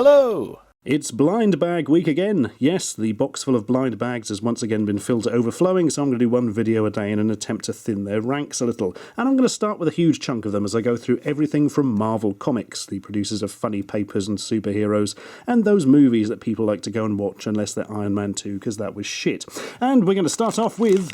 Hello! It's blind bag week again. Yes, the box full of blind bags has once again been filled to overflowing, so I'm going to do one video a day in an attempt to thin their ranks a little. And I'm going to start with a huge chunk of them as I go through everything from Marvel Comics, the producers of funny papers and superheroes, and those movies that people like to go and watch unless they're Iron Man 2, because that was shit. And we're going to start off with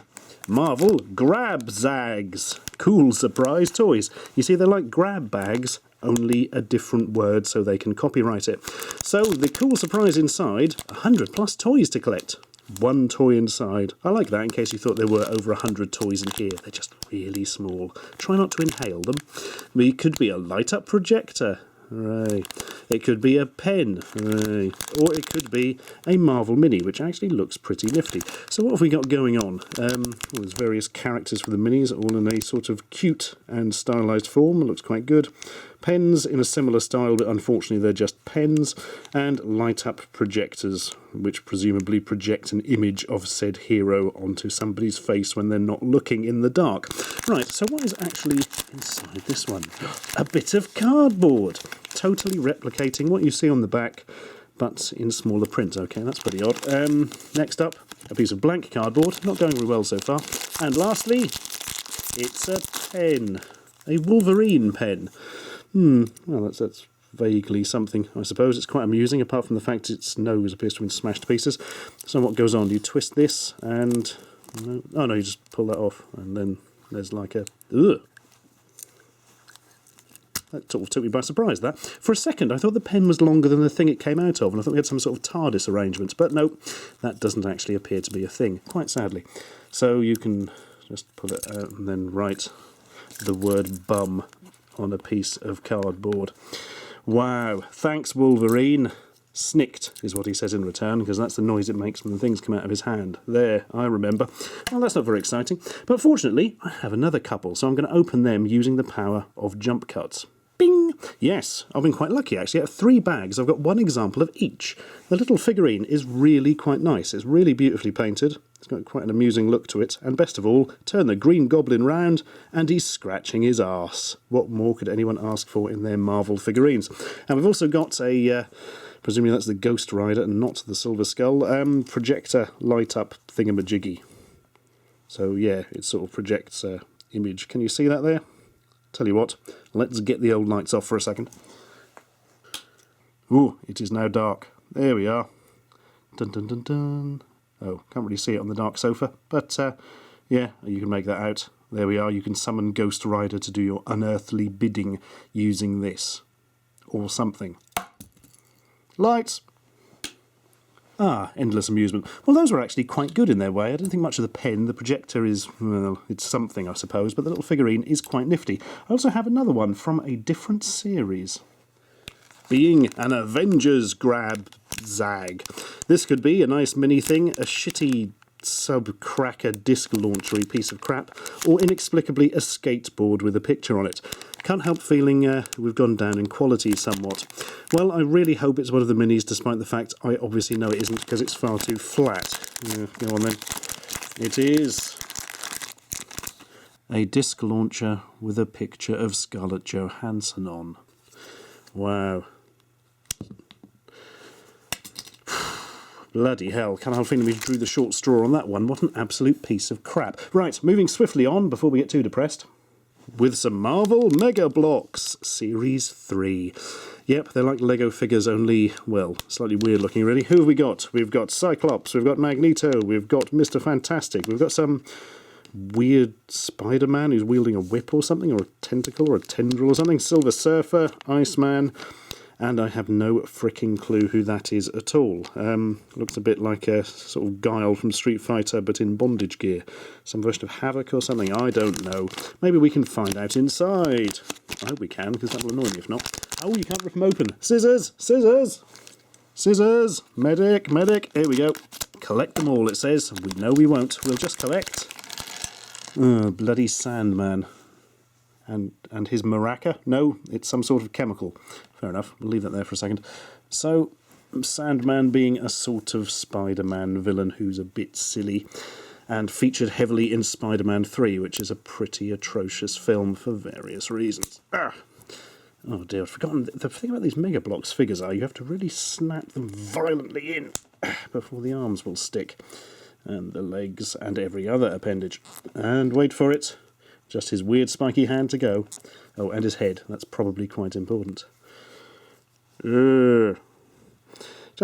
Marvel Grab Zags. Cool surprise toys. You see, they're like grab bags, only a different word so they can copyright it. So the cool surprise inside, 100 plus toys to collect. One toy inside. I like that in case you thought there were over 100 toys in here. They're just really small. Try not to inhale them. It could be a light-up projector. Hooray. It could be a pen. Hooray. Or it could be a Marvel Mini, which actually looks pretty nifty. So what have we got going on? Well, there's various characters for the minis, all in a sort of cute and stylised form. It looks quite good. Pens in a similar style, but unfortunately they're just pens, and light-up projectors, which presumably project an image of said hero onto somebody's face when they're not looking in the dark. Right, so what is actually inside this one? A bit of cardboard, totally replicating what you see on the back, but in smaller print. Okay, that's pretty odd. Next up, a piece of blank cardboard, not going very well so far. And lastly, it's a pen, a Wolverine pen. Well, that's vaguely something, I suppose. It's quite amusing, apart from the fact its nose appears to have been smashed to pieces. So what goes on? You twist this and... Oh no, you just pull that off, and then there's like a... Ugh. That sort of took me by surprise, that. For a second, I thought the pen was longer than the thing it came out of, and I thought we had some sort of TARDIS arrangement. But no, that doesn't actually appear to be a thing, quite sadly. So you can just pull it out and then write the word bum on a piece of cardboard. Wow, thanks Wolverine. Snicked is what he says in return, because that's the noise it makes when the things come out of his hand. There, I remember. Well, that's not very exciting. But fortunately, I have another couple, so I'm going to open them using the power of jump cuts. Bing! Yes, I've been quite lucky actually. Out of 3 bags, I've got one example of each. The little figurine is really quite nice. It's really beautifully painted. It's got quite an amusing look to it. And best of all, turn the Green Goblin round and he's scratching his arse. What more could anyone ask for in their Marvel figurines? And we've also got a... presumably that's the Ghost Rider and not the Silver Skull, projector light-up thingamajiggy. So yeah, it sort of projects an image. Can you see that there? Tell you what, let's get the old lights off for a second. Ooh, it is now dark. There we are. Dun dun dun dun. Oh, can't really see it on the dark sofa, but yeah, you can make that out. There we are. You can summon Ghost Rider to do your unearthly bidding using this. Or something. Lights! Ah, endless amusement. Well, those were actually quite good in their way. I don't think much of the pen. The projector is, well, it's something, I suppose, but the little figurine is quite nifty. I also have another one from a different series. Being an Avengers grab zag. This could be a nice mini thing, a shitty sub-cracker disc launchery piece of crap, or inexplicably a skateboard with a picture on it. Can't help feeling we've gone down in quality somewhat. Well, I really hope it's one of the minis, despite the fact I obviously know it isn't because it's far too flat. Yeah, go on then. It is a disc launcher with a picture of Scarlett Johansson on. Wow. Bloody hell, can't help feeling we drew the short straw on that one. What an absolute piece of crap. Right, moving swiftly on before we get too depressed. With some Marvel Mega Bloks Series 3. Yep, they're like Lego figures, only, well, slightly weird looking really. Who have we got? We've got Cyclops, we've got Magneto, we've got Mr. Fantastic, we've got some weird Spider-Man who's wielding a whip or something, or a tentacle or a tendril or something, Silver Surfer, Iceman, and I have no fricking clue who that is at all. Looks a bit like a sort of Guile from Street Fighter, but in bondage gear. Some version of Havoc or something, I don't know. Maybe we can find out inside. I hope we can, because that will annoy me if not. Oh, you can't rip them open. Scissors! Scissors! Scissors! Medic! Medic! Here we go. Collect them all, it says. We know we won't. We'll just collect. Oh, bloody Sandman. And his maraca? No, it's some sort of chemical. Fair enough, we'll leave that there for a second. So, Sandman being a sort of Spider-Man villain who's a bit silly, and featured heavily in Spider-Man 3, which is a pretty atrocious film for various reasons. Oh dear, I've forgotten. The thing about these Mega Bloks figures are you have to really snap them violently in before the arms will stick. And the legs and every other appendage. And wait for it. Just his weird spiky hand to go. Oh, and his head. That's probably quite important. Just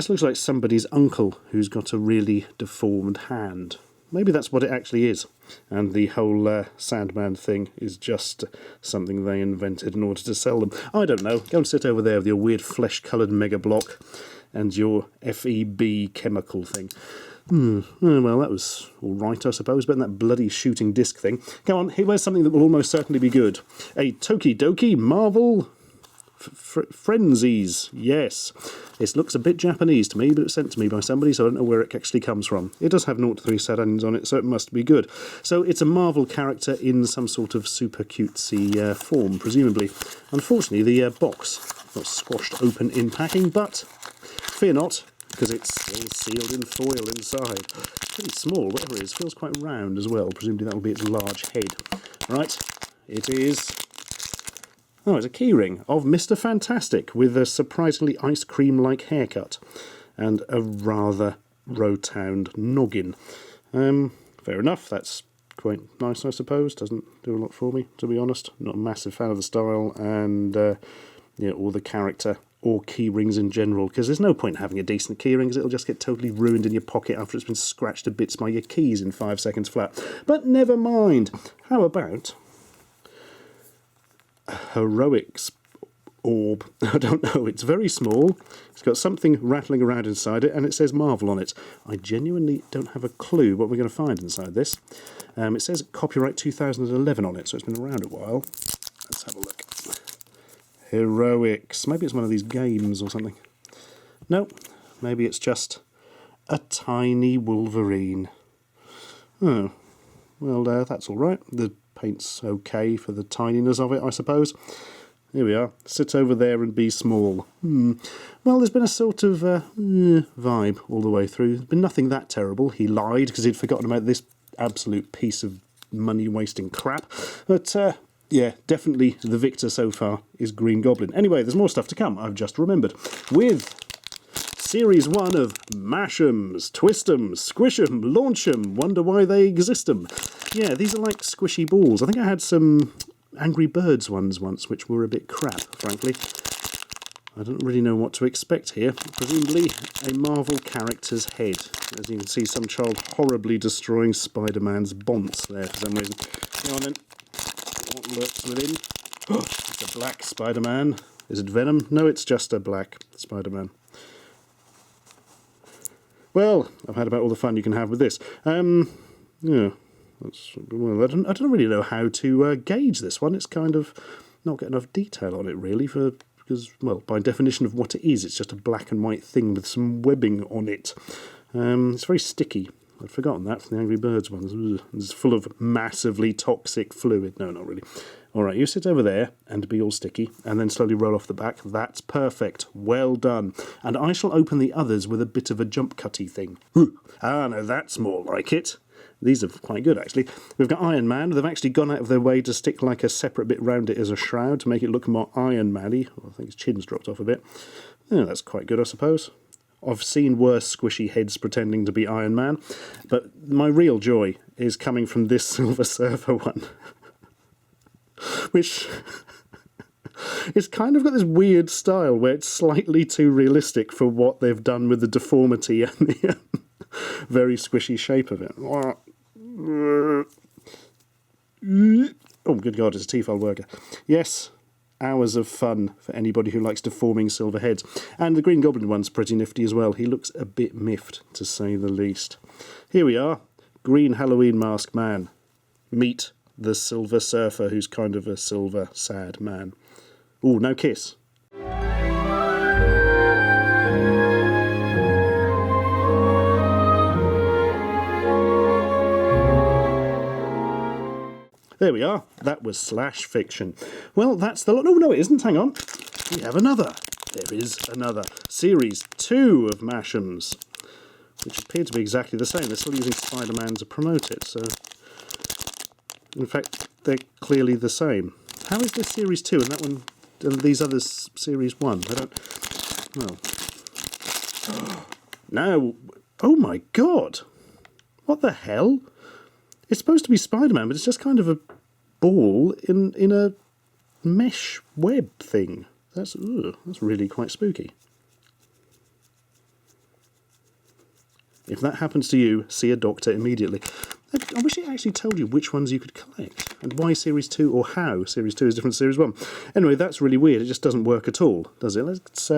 looks like somebody's uncle who's got a really deformed hand. Maybe that's what it actually is. And the whole Sandman thing is just something they invented in order to sell them. I don't know. Go and sit over there with your weird flesh-coloured Mega Blok and your FEB chemical thing. Well, that was all right, I suppose, better than that bloody shooting disc thing. Go on, here's something that will almost certainly be good. A Tokidoki Marvel frenzies. Yes. It looks a bit Japanese to me, but it's sent to me by somebody, so I don't know where it actually comes from. It does have 0-3 sad endings on it, so it must be good. So it's a Marvel character in some sort of super cutesy form, presumably. Unfortunately, the box got squashed open in packing, but fear not, because it's still sealed in foil inside. It's pretty small, whatever it is. Feels quite round as well. Presumably that will be its large head. Right, it is... Oh, it's a keyring of Mr. Fantastic with a surprisingly ice cream-like haircut and a rather rotund noggin. Fair enough, that's quite nice, I suppose. Doesn't do a lot for me, to be honest. Not a massive fan of the style and or the character or keyrings in general, because there's no point in having a decent keyring because it'll just get totally ruined in your pocket after it's been scratched to bits by your keys in 5 seconds flat. But never mind. How about Heroics orb? I don't know, it's very small, it's got something rattling around inside it and it says Marvel on it. I genuinely don't have a clue what we're going to find inside this. It says copyright 2011 on it, so it's been around a while. Let's have a look. Heroics, maybe it's one of these games or something. No, maybe it's just a tiny Wolverine. Oh, well that's alright. The paint's okay for the tininess of it, I suppose. Here we are. Sit over there and be small. Well, there's been a sort of vibe all the way through. There's been nothing that terrible. He lied because he'd forgotten about this absolute piece of money-wasting crap. But, yeah, definitely the victor so far is Green Goblin. Anyway, there's more stuff to come, I've just remembered. With Series 1 of Mashems, Twist 'em, Squish 'em, Launch 'em, Wonder Why They Exist 'em. Yeah, these are like squishy balls. I think I had some Angry Birds ones once, which were a bit crap, frankly. I don't really know what to expect here. Presumably a Marvel character's head. As you can see, some child horribly destroying Spider-Man's bonce there for some reason. Go on then. What lurks within? Oh, it's a black Spider-Man. Is it Venom? No, it's just a black Spider-Man. Well, I've had about all the fun you can have with this. Yeah. Well, I don't really know how to gauge this one. It's kind of not got enough detail on it, really, because, well, by definition of what it is, it's just a black and white thing with some webbing on it. It's very sticky. I'd forgotten that from the Angry Birds ones. It's full of massively toxic fluid. No, not really. All right, you sit over there and be all sticky, and then slowly roll off the back. That's perfect. Well done. And I shall open the others with a bit of a jump cutty thing. Ah, no, that's more like it. These are quite good, actually. We've got Iron Man. They've actually gone out of their way to stick like a separate bit round it as a shroud to make it look more Iron Man-y. Well, I think his chin's dropped off a bit. Yeah, that's quite good, I suppose. I've seen worse squishy heads pretending to be Iron Man, but my real joy is coming from this Silver Surfer one. Which... it's kind of got this weird style where it's slightly too realistic for what they've done with the deformity and the very squishy shape of it. Oh, good God, it's a T-file worker. Yes, hours of fun for anybody who likes deforming silver heads. And the Green Goblin one's pretty nifty as well. He looks a bit miffed, to say the least. Here we are, Green Halloween Mask Man. Meet the Silver Surfer, who's kind of a silver, sad man. Ooh, no kiss. There we are. That was Slash Fiction. Well, that's the lot. Oh, no, it isn't. Hang on. We have another. There is another. Series 2 of Mashems, which appear to be exactly the same. They're still using Spider-Man to promote it, so... in fact, they're clearly the same. How is this Series 2 and that one these others series 1? I don't... Well... No! Oh my god! What the hell? It's supposed to be Spider-Man, but it's just kind of a ball in a mesh web thing. That's really quite spooky. If that happens to you, see a doctor immediately. I wish it actually told you which ones you could collect, and why Series 2, or how Series 2 is different to Series 1. Anyway, that's really weird. It just doesn't work at all, does it? Let's,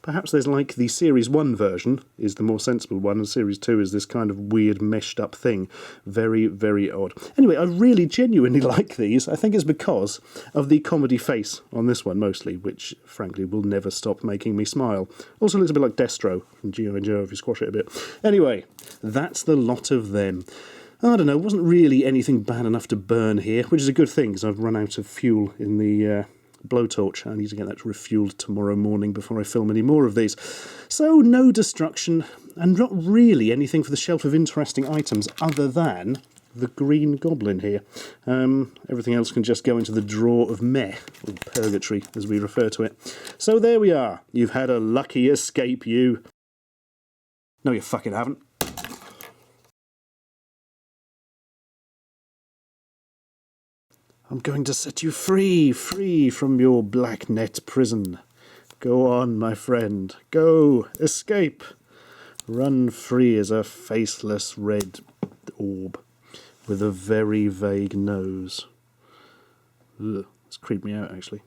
perhaps there's like the Series 1 version is the more sensible one, and Series 2 is this kind of weird meshed up thing. Very, very odd. Anyway, I really genuinely like these. I think it's because of the comedy face on this one mostly, which frankly will never stop making me smile. Also looks a bit like Destro from G.I. Joe if you squash it a bit. Anyway, that's the lot of them. I don't know, wasn't really anything bad enough to burn here, which is a good thing because I've run out of fuel in the blowtorch. I need to get that refueled tomorrow morning before I film any more of these. So no destruction, and not really anything for the shelf of interesting items other than the Green Goblin here. Everything else can just go into the drawer of meh, or purgatory as we refer to it. So there we are. You've had a lucky escape, you. No, you fucking haven't. I'm going to set you free, free from your black net prison. Go on, my friend. Go, escape. Run free as a faceless red orb with a very vague nose. Ugh, it's creeped me out, actually.